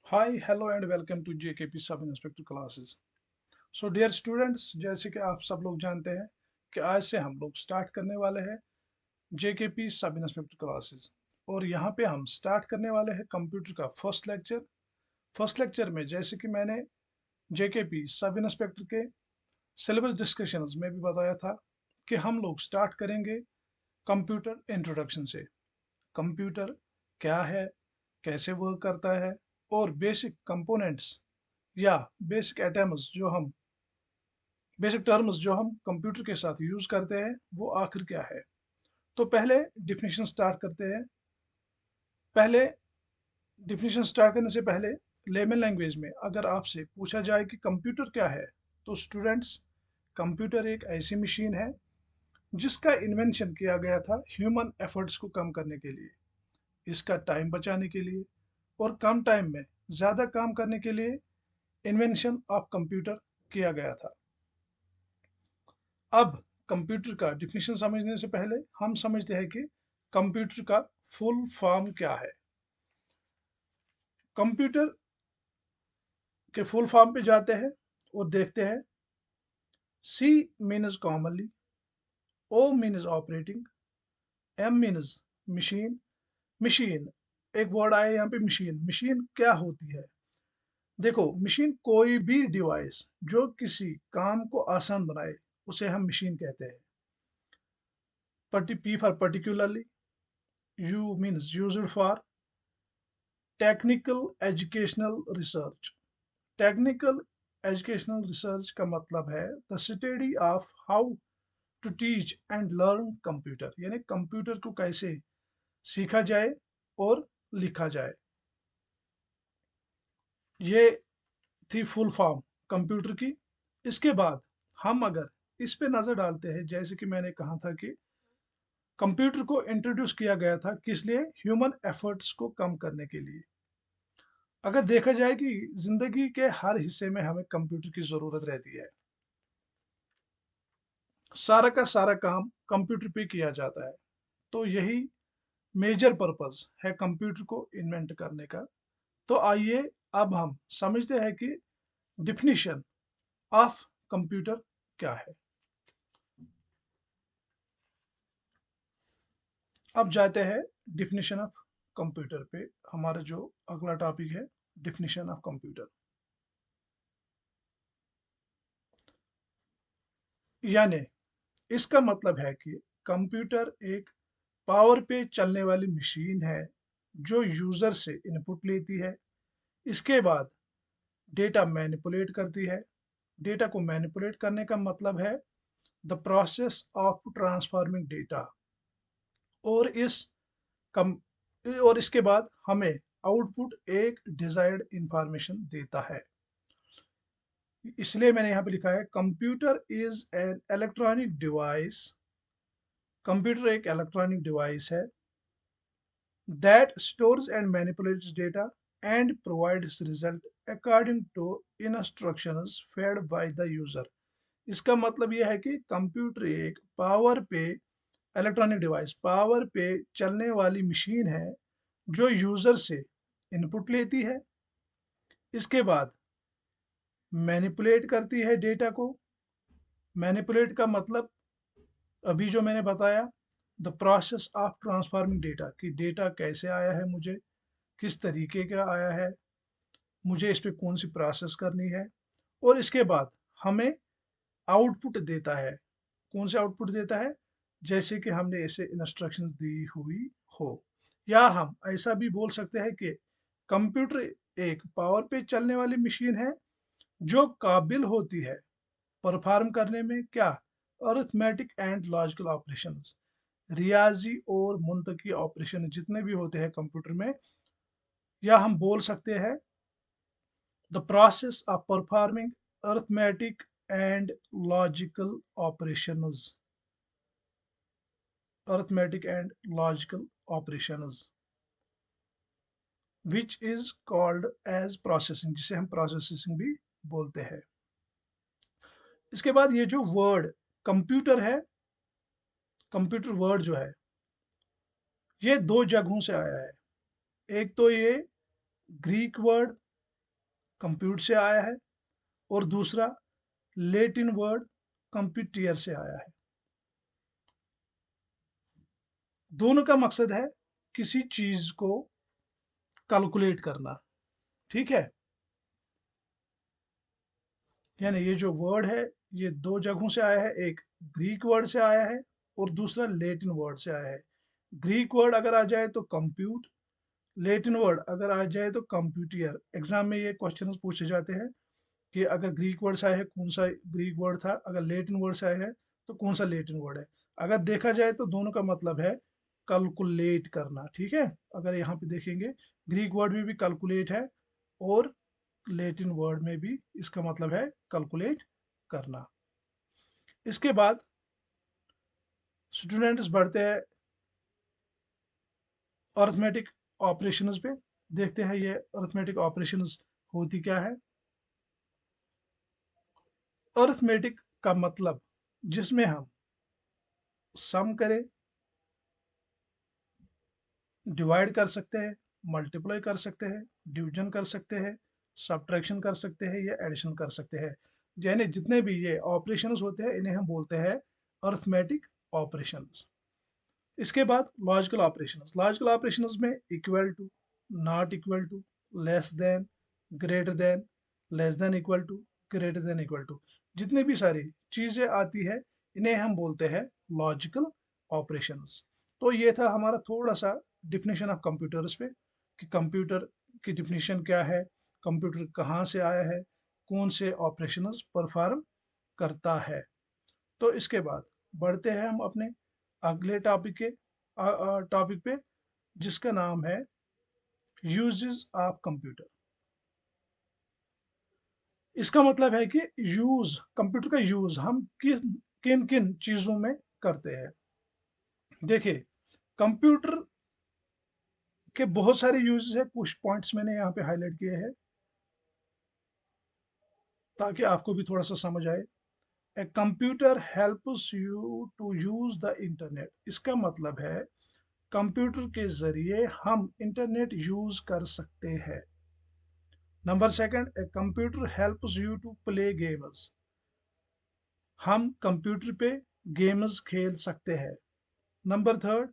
Hi hello and welcome to JKP sub inspector classes. So dear students, जैसे कि आप सब लोग जानते हैं कि आज से हम लोग स्टार्ट करने वाले हैं जेकेपी सब इंस्पेक्टर क्लासेस। और यहाँ पे हम स्टार्ट करने वाले हैं कंप्यूटर का फर्स्ट लेक्चर में जैसे कि मैंने जेकेपी सब इंस्पेक्टर के सिलेबस डिस्कशंस में भी बताया था कि हम लोग स्टार्ट करेंगे कंप्यूटर इंट्रोडक्शन से। कंप्यूटर क्या है, कैसे वर्क करता है, और बेसिक कंपोनेंट्स या बेसिक एटम्स जो हम बेसिक टर्म्स जो हम कंप्यूटर के साथ यूज करते हैं वो आखिर क्या है। तो पहले डिफिनीशन स्टार्ट करते हैं। पहले डिफिनीशन स्टार्ट करने से पहले लेमन लैंग्वेज में अगर आपसे पूछा जाए कि कंप्यूटर क्या है, तो स्टूडेंट्स, कंप्यूटर एक ऐसी मशीन है जिसका इन्वेंशन किया गया था ह्यूमन एफर्ट्स को कम करने के लिए, इसका टाइम बचाने के लिए और कम टाइम में ज़्यादा काम करने के लिए इन्वेंशन ऑफ कंप्यूटर किया गया था। अब कंप्यूटर का डिफिनीशन समझने से पहले हम समझते हैं कि कंप्यूटर का फुल फॉर्म क्या है। कंप्यूटर के फुल फॉर्म पे जाते हैं और देखते हैं। C means commonly, O means operating, M means machine. Machine एक वर्ड आया यहाँ पे, मशीन। मशीन क्या होती है? देखो, मशीन कोई भी डिवाइस जो किसी काम को आसान बनाए उसे हम मशीन कहते हैं। P for particularly, U means used for technical educational research. Technical educational research का मतलब है the study of how to teach and learn computer, यानी कंप्यूटर को कैसे सीखा जाए और लिखा जाए। ये थी फुल फॉर्म कंप्यूटर की। इसके बाद हम अगर इस पे नजर डालते हैं, जैसे कि मैंने कहा था कि कंप्यूटर को इंट्रोड्यूस किया गया था किस लिए? ह्यूमन एफर्ट्स को कम करने के लिए। अगर देखा जाए कि जिंदगी के हर हिस्से में हमें कंप्यूटर की जरूरत रहती है, सारा का सारा काम कंप्यूटर पे किया जाता है। तो यही मेजर पर्पस है कंप्यूटर को इन्वेंट करने का। तो आइए अब हम समझते हैं कि डिफिनीशन ऑफ कंप्यूटर क्या है। अब जाते हैं डिफिनीशन ऑफ कंप्यूटर पे। हमारा जो अगला टॉपिक है, डिफिनीशन ऑफ कंप्यूटर, यानी इसका मतलब है कि कंप्यूटर एक पावर पे चलने वाली मशीन है जो यूजर से इनपुट लेती है, इसके बाद डेटा मैनिपुलेट करती है। डेटा को मैनिपुलेट करने का मतलब है the process of transforming data. और इस कम और इसके बाद हमें आउटपुट एक डिजायर्ड इंफॉर्मेशन देता है। इसलिए मैंने यहाँ पे लिखा है computer is an electronic device. Computer एक इलेक्ट्रॉनिक डिवाइस है that stores and manipulates data and provides result according to instructions fed by the user। इसका मतलब यह है कि कंप्यूटर एक पावर पे इलेक्ट्रॉनिक डिवाइस, पावर पे चलने वाली मशीन है जो यूजर से इनपुट लेती है, इसके बाद मैनिपुलेट करती है डेटा को। मैनिपुलेट का मतलब अभी जो मैंने बताया, the process of transforming data, कि डेटा कैसे आया है, मुझे किस तरीके का आया है, मुझे इस पे कौन सी प्रोसेस करनी है, और इसके बाद हमें आउटपुट देता है। कौन से आउटपुट देता है? जैसे कि हमने इसे इंस्ट्रक्शंस दी हुई हो। या हम ऐसा भी बोल सकते हैं कि कंप्यूटर एक पावर पे चलने वाली मशीन है जो काबिल होती है परफॉर्म करने में क्या? अरिथमेटिक एंड लॉजिकल ऑपरेशंस, रियाजी और मुंतकी ऑपरेशन जितने भी होते हैं कंप्यूटर में। या हम बोल सकते हैं the process of performing arithmetic and logical operations, arithmetic and logical operations which is called as processing, जिसे हम प्रोसेसिंग भी बोलते हैं। इसके बाद ये जो वर्ड कंप्यूटर है, कंप्यूटर वर्ड जो है, ये दो जगहों से आया है। एक तो ये ग्रीक वर्ड कंप्यूट से आया है, और दूसरा लेटिन वर्ड कंप्यूटियर से आया है। दोनों का मकसद है किसी चीज को कैलकुलेट करना, ठीक है। यानी ये जो वर्ड है ये दो जगहों से आया है, एक ग्रीक वर्ड से आया है और दूसरा लेटिन वर्ड से आया है। ग्रीक वर्ड अगर आ जाए तो कंप्यूट, लेटिन वर्ड अगर आ जाए तो कंप्यूटियर। एग्जाम में ये क्वेश्चन पूछे जाते हैं कि अगर ग्रीक वर्ड से आया है कौन सा ग्रीक वर्ड था, अगर लेटिन वर्ड से आया है तो कौन सा लेटिन वर्ड है। अगर देखा जाए तो दोनों का मतलब है कैलकुलेट करना, ठीक है। अगर यहाँ पे देखेंगे ग्रीक वर्ड में भी कैलकुलेट है और लेटिन वर्ड में भी इसका मतलब है कैलकुलेट करना। इसके बाद स्टूडेंट्स बढ़ते हैं अर्थमेटिक ऑपरेशंस पे। देखते हैं ये अर्थमेटिक ऑपरेशंस होती क्या है। अर्थमेटिक का मतलब जिसमें हम सम करें, डिवाइड कर सकते हैं, मल्टीप्लाई कर सकते हैं, डिवीजन कर सकते हैं, सब्ट्रैक्शन कर सकते हैं या एडिशन कर सकते हैं। यानी जितने भी ये ऑपरेशंस होते हैं इन्हें हम बोलते हैं अर्थमेटिक ऑपरेशंस। इसके बाद लॉजिकल ऑपरेशंस। लॉजिकल ऑपरेशंस में equal to, not equal to, less than, greater than, less than equal to, greater than equal to, जितने भी सारी चीजें आती है इन्हें हम बोलते हैं लॉजिकल ऑपरेशंस। तो ये था हमारा थोड़ा सा डिफिनेशन ऑफ कंप्यूटर्स पे कि कंप्यूटर की डिफिनेशन क्या है, कंप्यूटर कहाँ से आया है, कौन से ऑपरेशंस परफॉर्म करता है। तो इसके बाद बढ़ते हैं हम अपने अगले टॉपिक पे जिसका नाम है यूजेस ऑफ कंप्यूटर। इसका मतलब है कि यूज, कंप्यूटर का यूज हम किन किन चीजों में करते हैं। देखिए कंप्यूटर के बहुत सारे यूजेस है, कुछ पॉइंट्स मैंने यहाँ पे हाईलाइट किए हैं ताकि आपको भी थोड़ा सा समझ आए। A computer helps you to use the internet. इसका मतलब है कंप्यूटर के जरिए हम इंटरनेट यूज कर सकते हैं। Number second, a computer helps you to play games. हम कंप्यूटर पे गेम्स खेल सकते हैं। Number third,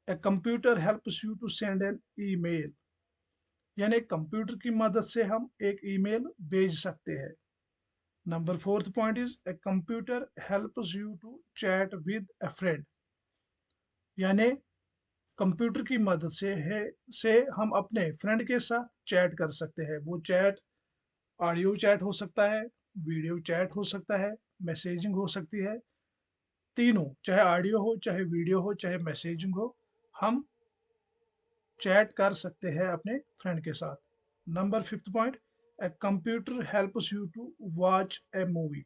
a computer helps you to send an email. यानी कंप्यूटर की मदद से हम एक ईमेल भेज सकते हैं। Number fourth point is a computer helps you to chat with a friend. यानी कंप्यूटर की मदद से हम अपने फ्रेंड के साथ चैट कर सकते हैं। वो चैट ऑडियो चैट हो सकता है, वीडियो चैट हो सकता है, मैसेजिंग हो सकती है। तीनों, चाहे ऑडियो हो, चाहे वीडियो हो, चाहे मैसेजिंग हो, हम चैट कर सकते हैं अपने फ्रेंड के साथ। Number fifth point, a computer helps you to watch a movie.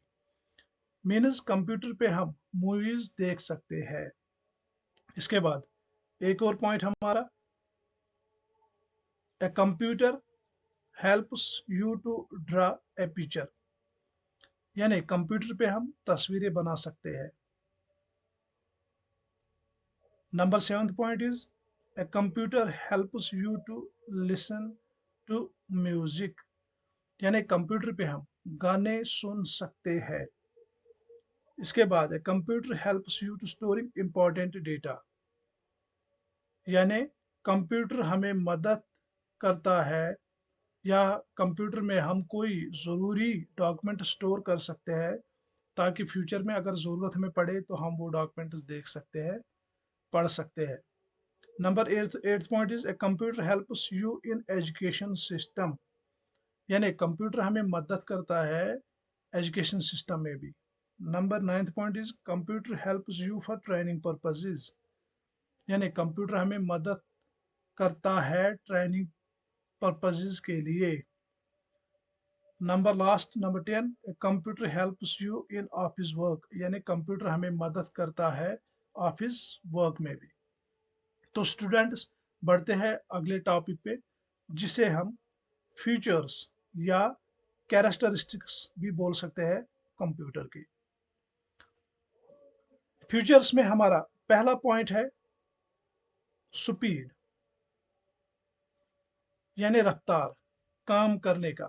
Means computer पे हम मूवीज देख सकते हैं। इसके बाद एक और पॉइंट हमारा, a computer helps you to draw a picture. यानी कंप्यूटर पे हम तस्वीरें बना सकते हैं। Number seventh point is a computer helps you to listen to music. यानी कंप्यूटर पे हम गाने सुन सकते हैं। इसके बाद computer helps you to storing important data. यानी कंप्यूटर हमें मदद करता है या कंप्यूटर में हम कोई ज़रूरी डॉक्यूमेंट स्टोर कर सकते हैं ताकि फ्यूचर में अगर ज़रूरत हमें पड़े तो हम वो डॉक्यूमेंट्स देख सकते हैं, पढ़ सकते हैं। Number eighth point is a computer helps you in education system. यानी कंप्यूटर हमें मदद करता है एजुकेशन सिस्टम में भी। Number ninth point is computer helps you for training purposes. यानी कंप्यूटर हमें मदद करता है ट्रेनिंग पर्पजेज के लिए। Number 10, computer helps you in office work. यानी कंप्यूटर हमें मदद करता है ऑफिस वर्क में भी। तो स्टूडेंट्स बढ़ते हैं अगले टॉपिक पे जिसे हम फीचर्स या कैरेक्टरिस्टिक्स भी बोल सकते हैं कंप्यूटर की। फीचर्स में हमारा पहला पॉइंट है स्पीड, यानी रफ्तार काम करने का।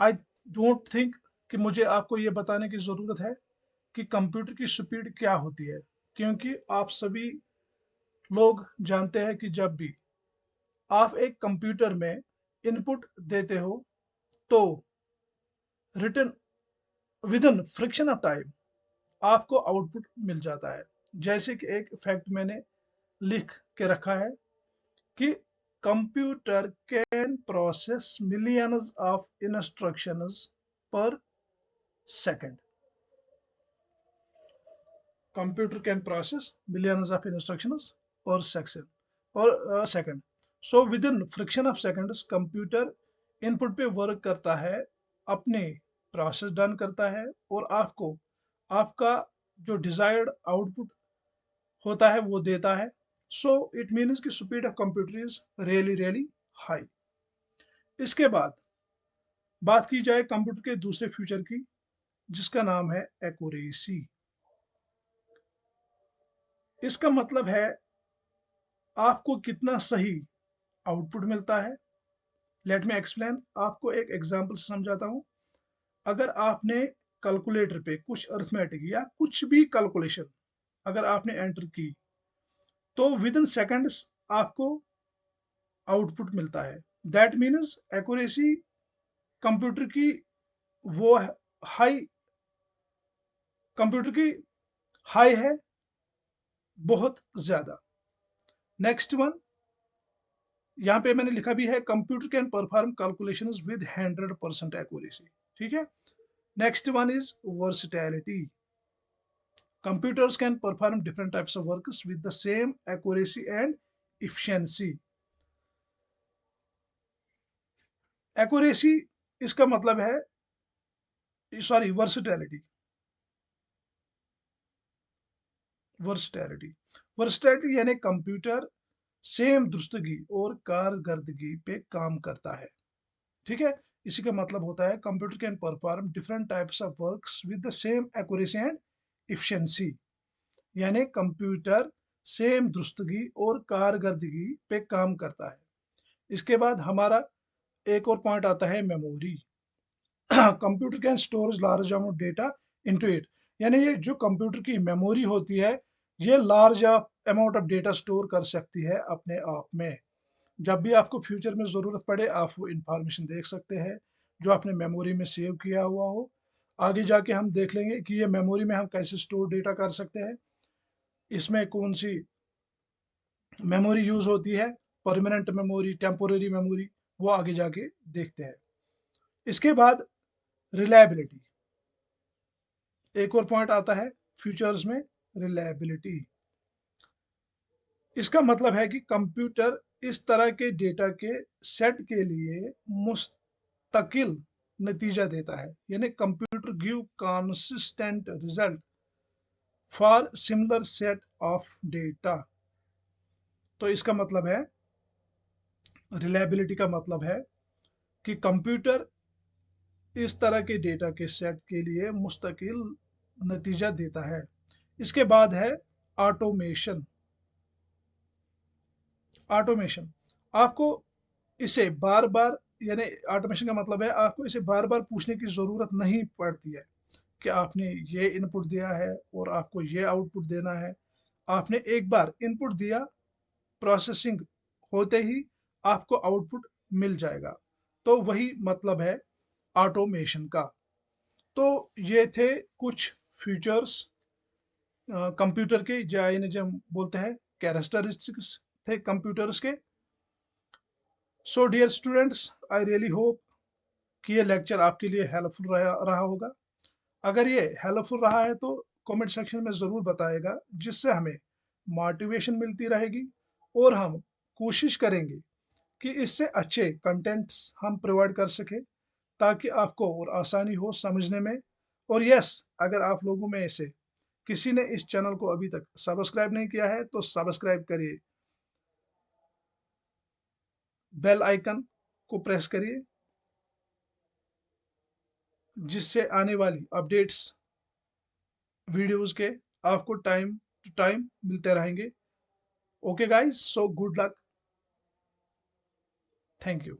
आई डोंट थिंक कि मुझे आपको ये बताने की ज़रूरत है कि कंप्यूटर की स्पीड क्या होती है, क्योंकि आप सभी लोग जानते हैं कि जब भी आप एक कंप्यूटर में इनपुट देते हो तो return with in fraction of time आपको आउटपुट मिल जाता है। जैसे कि एक फैक्ट मैंने लिख के रखा है कि computer can process millions of instructions per second. Computer can process millions of instructions per section per second. So within fraction of seconds computer input पे वर्क करता है, अपने प्रोसेस डन करता है और आपको आपका जो डिजायर्ड आउटपुट होता है वो देता है। सो इट मीन्स कि speed of computer is really really high. इसके बाद बात की जाए कंप्यूटर के दूसरे फीचर की, जिसका नाम है एक्यूरेसी। इसका मतलब है आपको कितना सही आउटपुट मिलता है। लेट मी एक्सप्लेन, आपको एक एग्जांपल से समझाता हूं। अगर आपने कैलकुलेटर पे कुछ अर्थमेटिक या कुछ भी कैलकुलेशन अगर आपने एंटर की तो विद इन सेकेंड्स आपको आउटपुट मिलता है। दैट मीन्स एक्यूरेसी कंप्यूटर की वो हाई कंप्यूटर की हाई है, बहुत ज्यादा। नेक्स्ट वन, यहाँ पे मैंने लिखा भी है computer can perform calculations with 100% accuracy. ठीक है। Next one is versatility. Computers can perform different types of works with the same accuracy and efficiency. Accuracy इसका मतलब है, सॉरी, वर्सिटैलिटी। वर्सिटैलिटी वर्सिटैलिटी यानी कंप्यूटर सेम दुरुस्तगी और कारकर्दगी पे काम करता है। ठीक है। इसी का मतलब होता है computer can perform different types of works with the same accuracy and efficiency. यानी कंप्यूटर सेम दुरुस्तगी और कारकर्दगी पे काम करता है। इसके बाद हमारा एक और पॉइंट आता है memory. Computer can store large amount data into it. यानी ये जो कंप्यूटर की मेमोरी होती है ये large amount of data store कर सकती है अपने आप में। जब भी आपको फ्यूचर में ज़रूरत पड़े आप वो इंफॉर्मेशन देख सकते हैं जो आपने मेमोरी में सेव किया हुआ हो। आगे जाके हम देख लेंगे कि ये मेमोरी में हम कैसे स्टोर डेटा कर सकते हैं, इसमें कौन सी मेमोरी यूज होती है, परमानेंट मेमोरी, टेम्पोररी मेमोरी, वो आगे जाके देखते हैं। इसके बाद रिलायबिलिटी, एक और पॉइंट आता है फीचर्स में, रिलायबिलिटी। इसका मतलब है कि कंप्यूटर इस तरह के डेटा के सेट के लिए मुस्तकिल नतीजा देता है। यानी computer give consistent result for similar set of data. तो इसका मतलब है, रिलायबिलिटी का मतलब है कि कंप्यूटर इस तरह के डेटा के सेट के लिए मुस्तकिल नतीजा देता है। इसके बाद है ऑटोमेशन। ऑटोमेशन आपको इसे बार बार, यानी ऑटोमेशन का मतलब है आपको इसे बार बार पूछने की ज़रूरत नहीं पड़ती है कि आपने ये इनपुट दिया है और आपको ये आउटपुट देना है। आपने एक बार इनपुट दिया, प्रोसेसिंग होते ही आपको आउटपुट मिल जाएगा। तो वही मतलब है ऑटोमेशन का। तो ये थे कुछ फीचर्स कंप्यूटर के, जो बोलते हैं कैरेक्टरिस्टिक्स थे कंप्यूटर्स के। So dear students, I really hope कि ये लेक्चर आपके लिए हेल्पफुल रहा होगा। अगर ये हेल्पफुल रहा है तो कमेंट सेक्शन में ज़रूर बताएगा, जिससे हमें मोटिवेशन मिलती रहेगी और हम कोशिश करेंगे कि इससे अच्छे कंटेंट्स हम प्रोवाइड कर सकें ताकि आपको और आसानी हो समझने में। और यस, अगर आप लोगों में से किसी ने इस चैनल को अभी तक सब्सक्राइब नहीं किया है तो सब्सक्राइब करिए, बेल आइकन को प्रेस करिए, जिससे आने वाली अपडेट्स वीडियोस के आपको टाइम टू टाइम मिलते रहेंगे। Okay guys, so good luck, thank you.